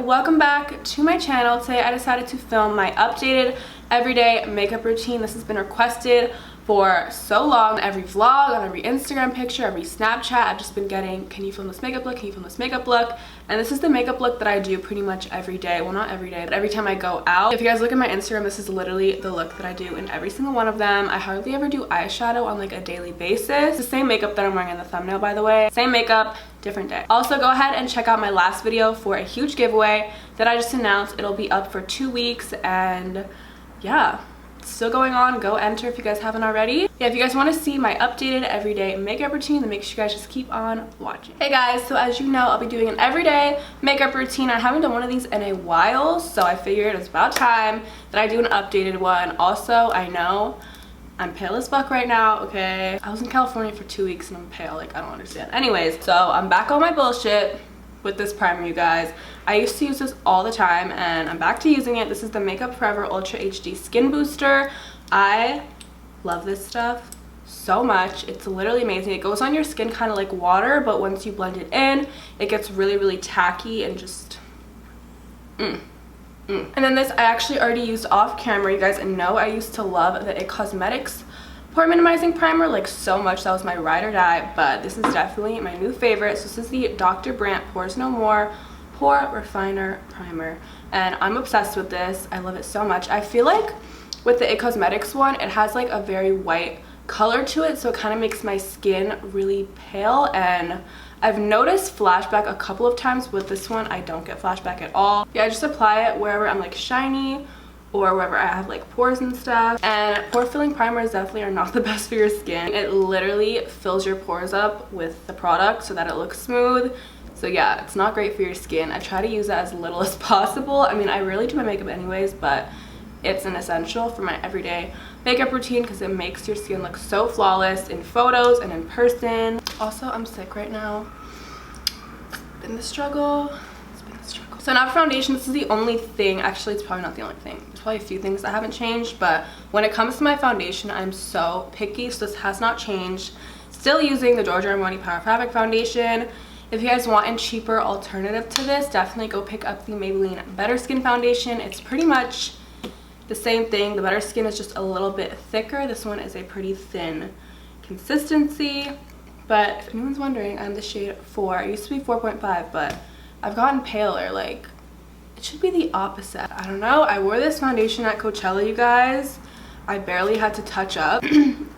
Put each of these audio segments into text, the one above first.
welcome back to my channel. Today I decided to film my updated everyday makeup routine. This has been requested for so long. Every vlog, on every Instagram picture, every Snapchat, I've just been getting, can you film this makeup look? Can you film this makeup look? And this is the makeup look that I do pretty much every day. Well, not every day, but every time I go out. If you guys look at my Instagram, this is literally the look that I do in every single one of them. I hardly ever do eyeshadow on like a daily basis. The same makeup that I'm wearing in the thumbnail, by the way. Same makeup, different day. Also, go ahead and check out my last video for a huge giveaway that I just announced. It'll be up for 2 weeks, and yeah, it's still going on. Go enter if you guys haven't already. Yeah, if you guys want to see my updated everyday makeup routine, then make sure you guys just keep on watching. Hey guys, so as you know, I'll be doing an everyday makeup routine. I haven't done one of these in a while, so I figured it's about time that I do an updated one. Also, I know I'm pale as fuck right now, okay? I was in California for 2 weeks and I'm pale, like I don't understand. Anyways, so I'm back on my bullshit with this primer, you guys. I used to use this all the time and I'm back to using it. This is the Makeup Forever Ultra HD Skin Booster. I love this stuff so much. It's literally amazing. It goes on your skin kind of like water, but once you blend it in, it gets really, really tacky and just And then this I actually already used off camera. You guys know I used to love the IT Cosmetics Pore Minimizing Primer like so much. That was my ride or die, but this is definitely my new favorite. So this is the Dr. Brandt Pores No More Pore Refiner Primer, and I'm obsessed with this. I love it so much. I feel like with the IT Cosmetics one, it has like a very white color to it, so it kind of makes my skin really pale, and I've noticed flashback a couple of times. With this one, I don't get flashback at all. Yeah, I just apply it wherever I'm like shiny or wherever I have like pores and stuff. And pore filling primers definitely are not the best for your skin. It literally fills your pores up with the product so that it looks smooth. So yeah, it's not great for your skin. I try to use it as little as possible. I mean, I rarely do my makeup anyways, but it's an essential for my everyday makeup routine because it makes your skin look so flawless in photos and in person. Also, I'm sick right now. It's been the struggle. So now for foundation, this is the only thing, actually it's probably not the only thing. There's probably a few things that haven't changed, but when it comes to my foundation, I'm so picky, so this has not changed. Still using the Giorgio Armani Power Fabric Foundation. If you guys want a cheaper alternative to this, definitely go pick up the Maybelline Better Skin Foundation. It's pretty much the same thing. The Better Skin is just a little bit thicker. This one is a pretty thin consistency. But if anyone's wondering, I'm the shade 4. I used to be 4.5, but I've gotten paler. Like, it should be the opposite. I don't know. I wore this foundation at Coachella, you guys. I barely had to touch up.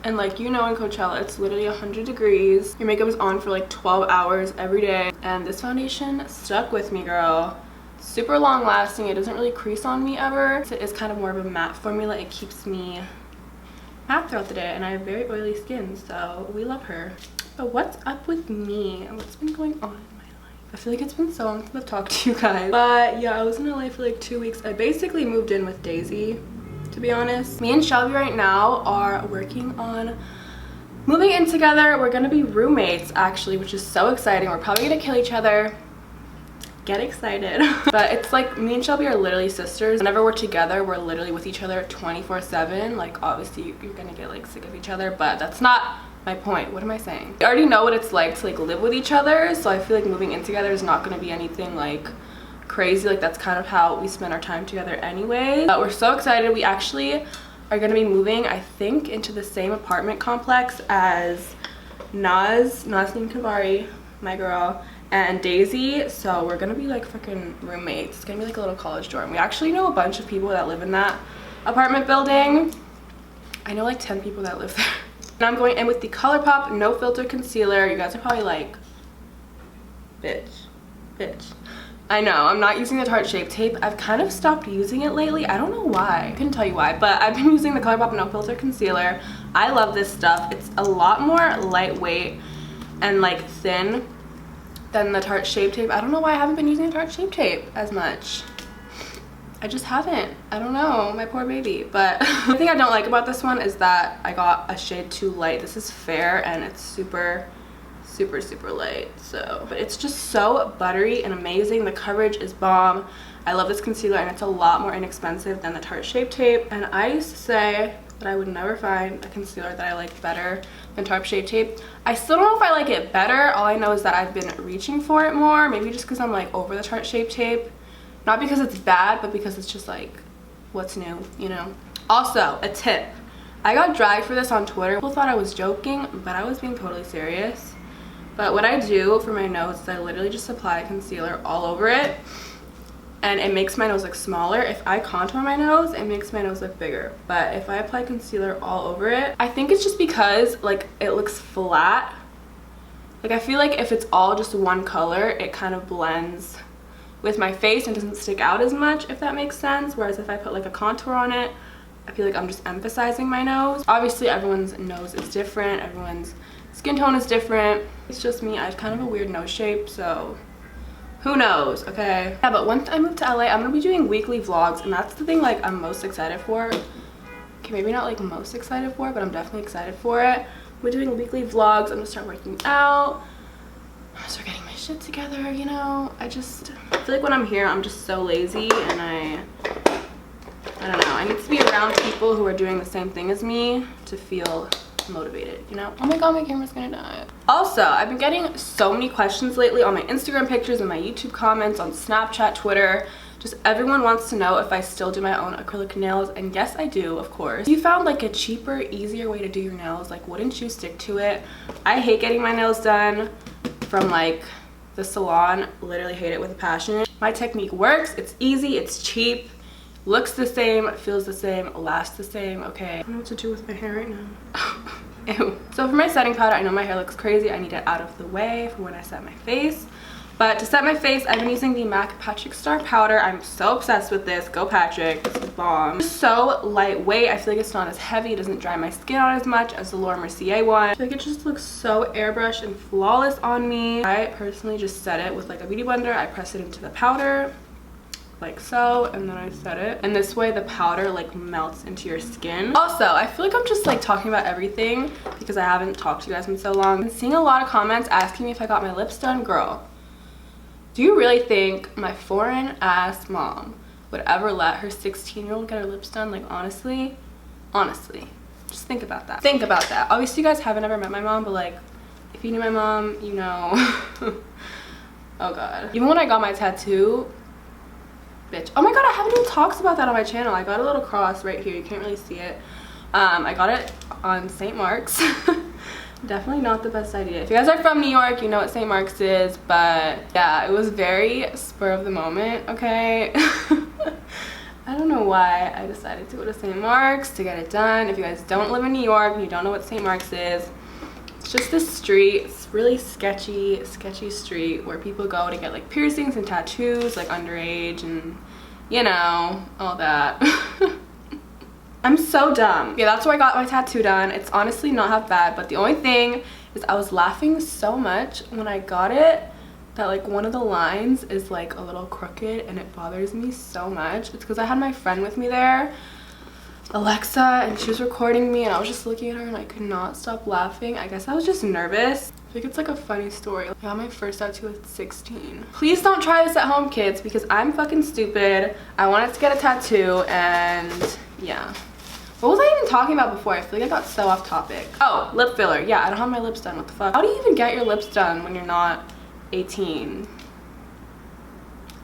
And like, you know, in Coachella, it's literally 100 degrees. Your makeup is on for like 12 hours every day. And this foundation stuck with me, girl. Super long lasting. It doesn't really crease on me ever. It is kind of more of a matte formula. It keeps me matte throughout the day, and I have very oily skin, so we love her. But what's up with me and what's been going on in my life? I feel like it's been so long since I've talked to you guys. But yeah, I was in LA for like 2 weeks. I basically moved in with Daisy, to be honest. Me and Shelby right now are working on moving in together. We're gonna be roommates actually, which is so exciting. We're probably gonna kill each other. Get excited. But it's like me and Shelby are literally sisters. Whenever we're together, we're literally with each other 24/7. Like, obviously you're gonna get like sick of each other, but that's not my point. What am I saying? We already know what it's like to like live with each other, so I feel like moving in together is not gonna be anything like crazy. Like, that's kind of how we spend our time together anyway. But we're so excited. We actually are gonna be moving, I think, into the same apartment complex as Nazneen Kavari, my girl, and Daisy. So we're gonna be like freaking roommates. It's gonna be like a little college dorm. We actually know a bunch of people that live in that apartment building. I know like 10 people that live there. And I'm going in with the ColourPop No Filter Concealer. You guys are probably like, bitch. I know, I'm not using the Tarte Shape Tape. I've kind of stopped using it lately. I don't know why. I couldn't tell you why, but I've been using the ColourPop No Filter Concealer. I love this stuff. It's a lot more lightweight and like thin than the Tarte Shape Tape. I don't know why I haven't been using the Tarte Shape Tape as much. I just haven't. I don't know, my poor baby. But the thing I don't like about this one is that I got a shade too light. This is fair and it's super light. So, but it's just so buttery and amazing. The coverage is bomb. I love this concealer, and it's a lot more inexpensive than the Tarte Shape Tape. And I used to say that I would never find a concealer that I like better than Tarte Shape Tape. I still don't know if I like it better. All I know is that I've been reaching for it more. Maybe just because I'm like over the Tarte Shape Tape Not because it's bad, but because it's just like, what's new, you know? Also, a tip. I got dragged for this on Twitter. People thought I was joking, but I was being totally serious. But what I do for my nose is I literally just apply concealer all over it. And it makes my nose look smaller. If I contour my nose, it makes my nose look bigger. But if I apply concealer all over it, I think it's just because like it looks flat. Like I feel like if it's all just one color, it kind of blends with my face and doesn't stick out as much, if that makes sense. Whereas if I put like a contour on it, I feel like I'm just emphasizing my nose. Obviously everyone's nose is different, everyone's skin tone is different. It's just me, I have kind of a weird nose shape, so who knows, okay? Yeah, but once I move to LA, I'm gonna be doing weekly vlogs, and that's the thing like I'm most excited for. Okay, maybe not like most excited for, but I'm definitely excited for it. We're doing weekly vlogs. I'm gonna start working out. I'm gonna start getting my shit together, you know? I feel like when I'm here, I'm just so lazy, and I don't know. I need to be around people who are doing the same thing as me to feel motivated, you know? Oh my god, my camera's gonna die. Also, I've been getting so many questions lately on my Instagram pictures and my YouTube comments, on Snapchat, Twitter. Just everyone wants to know if I still do my own acrylic nails, and yes, I do, of course. If you found like a cheaper, easier way to do your nails, like wouldn't you stick to it? I hate getting my nails done from like the salon. Literally hate it with a passion. My technique works, it's easy, it's cheap, looks the same, feels the same, lasts the same, okay? I don't know what to do with my hair right now. Ew. So for my setting powder, I know my hair looks crazy. I need it out of the way for when I set my face. But to set my face, I've been using the MAC Patrick Starr powder. I'm so obsessed with this. Go Patrick, this is bomb. It's so lightweight. I feel like it's not as heavy. It doesn't dry my skin out as much as the Laura Mercier one. I feel like it just looks so airbrushed and flawless on me. I personally just set it with like a beauty blender. I press it into the powder like so, and then I set it, and this way the powder like melts into your skin. Also, I feel like I'm just like talking about everything because I haven't talked to you guys in so long. I'm seeing a lot of comments asking me if I got my lips done. Girl, do you really think my foreign ass mom would ever let her 16-year-old get her lips done? Like honestly, just think about that. Think about that. Obviously you guys haven't ever met my mom, but like if you knew my mom, you know. Oh god. Even when I got my tattoo, bitch, oh my god, I haven't even talked about that on my channel. I got a little cross right here, you can't really see it. I got it on St. Mark's. Definitely not the best idea. If you guys are from New York, you know what St. Mark's is, but yeah, it was very spur of the moment, okay? I don't know why I decided to go to St. Mark's to get it done. If you guys don't live in New York and you don't know what St. Mark's is, it's just this street. It's really sketchy street where people go to get like piercings and tattoos, like underage and you know, all that. I'm so dumb. Yeah, that's where I got my tattoo done. It's honestly not half bad, but the only thing is I was laughing so much when I got it that like one of the lines is like a little crooked and it bothers me so much. It's because I had my friend with me there, Alexa, and she was recording me and I was just looking at her and I could not stop laughing. I guess I was just nervous. I think it's like a funny story. I got my first tattoo at 16. Please don't try this at home, kids, because I'm fucking stupid. I wanted to get a tattoo and yeah. What was I even talking about before? I feel like I got so off topic. Oh, lip filler. Yeah, I don't have my lips done. What the fuck? How do you even get your lips done when you're not 18?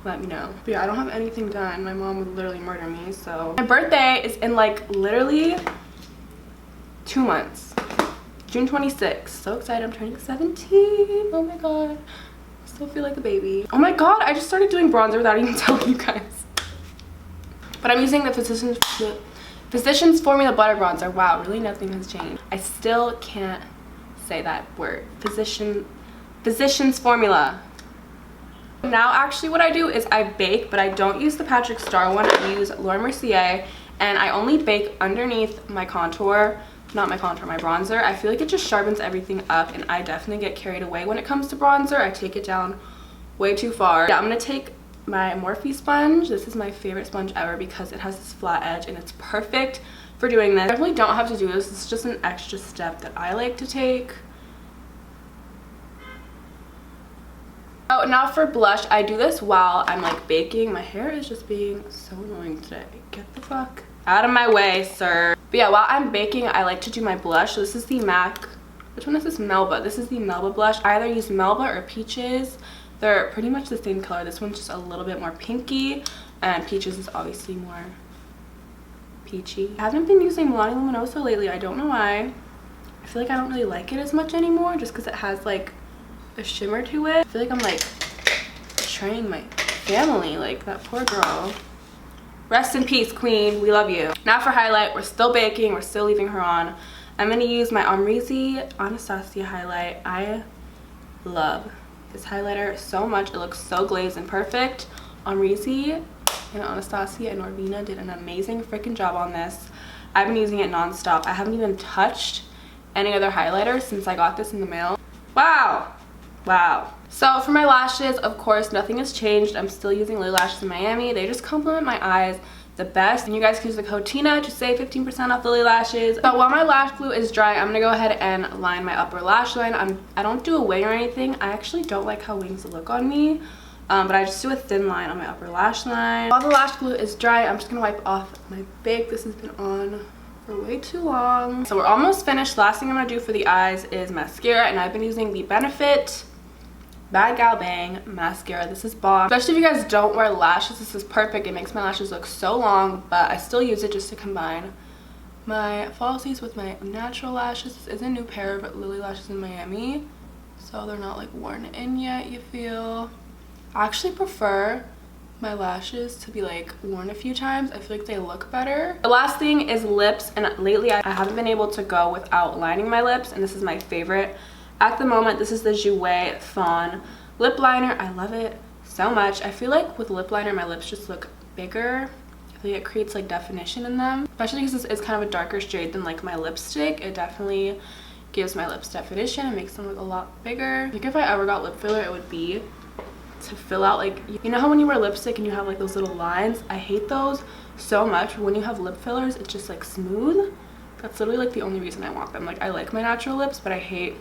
Let me know. But yeah, I don't have anything done. My mom would literally murder me, so. My birthday is in like literally 2 months. June 26th. So excited. I'm turning 17. Oh my god. I still feel like a baby. Oh my god, I just started doing bronzer without even telling you guys. But I'm using the Physicians Formula Butter Bronzer. Wow, really nothing has changed. I still can't say that word. Physicians Formula. Now actually what I do is I bake, but I don't use the Patrick Starr one. I use Laura Mercier, and I only bake underneath my contour. Not my contour, my bronzer. I feel like it just sharpens everything up, and I definitely get carried away when it comes to bronzer. I take it down way too far. Yeah, I'm gonna take my Morphe sponge. This is my favorite sponge ever because it has this flat edge and it's perfect for doing this. I definitely don't have to do this. It's just an extra step that I like to take. Oh, now for blush, I do this while I'm like baking. My hair is just being so annoying today. Get the fuck out of my way, sir. But yeah, while I'm baking, I like to do my blush. So this is the MAC, which one is this? Melba. This is the Melba blush. I either use Melba or Peaches. They're pretty much the same color. This one's just a little bit more pinky, and Peaches is obviously more peachy. I haven't been using Milani Luminoso lately. I don't know why. I feel like I don't really like it as much anymore just because it has like a shimmer to it. I feel like I'm like betraying my family, like that poor girl. Rest in peace, queen. We love you. Now for highlight. We're still baking. We're still leaving her on. I'm going to use my Amrezy Anastasia highlight. I love this highlighter so much. It looks so glazed and perfect. Amrezy and Anastasia and Norvina did an amazing freaking job on this. I've been using it non-stop. I haven't even touched any other highlighter since I got this in the mail. Wow. Wow. So for my lashes, of course, nothing has changed. I'm still using Lily Lashes in Miami. They just complement my eyes the best. And you guys can use the code TINA to save 15% off Lily Lashes. But while my lash glue is dry, I'm gonna go ahead and line my upper lash line. I don't do a wing or anything. I actually don't like how wings look on me. But I just do a thin line on my upper lash line. While the lash glue is dry, I'm just gonna wipe off my bake. This has been on for way too long. So we're almost finished. Last thing I'm gonna do for the eyes is mascara, and I've been using the Benefit Bad Gal Bang mascara. This is bomb. Especially if you guys don't wear lashes, this is perfect. It makes my lashes look so long, but I still use it just to combine my falsies with my natural lashes. This is a new pair of Lily Lashes in Miami, so they're not like worn in yet, you feel. I actually prefer my lashes to be like worn a few times. I feel like they look better. The last thing is lips, and lately I haven't been able to go without lining my lips, and this is my favorite at the moment. This is the Jouer Fawn lip liner. I love it so much. I feel like with lip liner my lips just look bigger. I feel like it creates like definition in them, especially because this is kind of a darker shade than like my lipstick. It definitely gives my lips definition and makes them look a lot bigger. Like if I ever got lip filler, it would be to fill out, like, you know how when you wear lipstick and you have like those little lines? I hate those so much. When you have lip fillers, it's just like smooth. That's literally like the only reason I want them. Like I like my natural lips, but I hate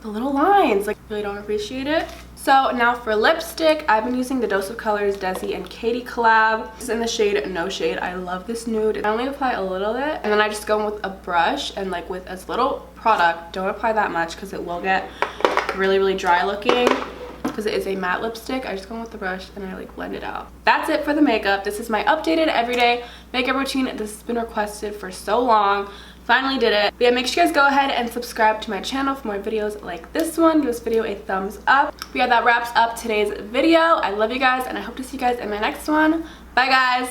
the little lines. Like, really don't appreciate it. So now for lipstick, I've been using the Dose of Colors Desi and Katie collab. This is in the shade No Shade. I love this nude. I only apply a little bit, and then I just go in with a brush and like with as little product. Don't apply that much because it will get really dry looking, because it is a matte lipstick. I just go in with the brush and I like blend it out. That's it for the makeup. This is my updated everyday makeup routine. This has been requested for so long. Finally did it. But yeah, make sure you guys go ahead and subscribe to my channel for more videos like this one. Give this video a thumbs up. But yeah, that wraps up today's video. I love you guys, and I hope to see you guys in my next one. Bye guys.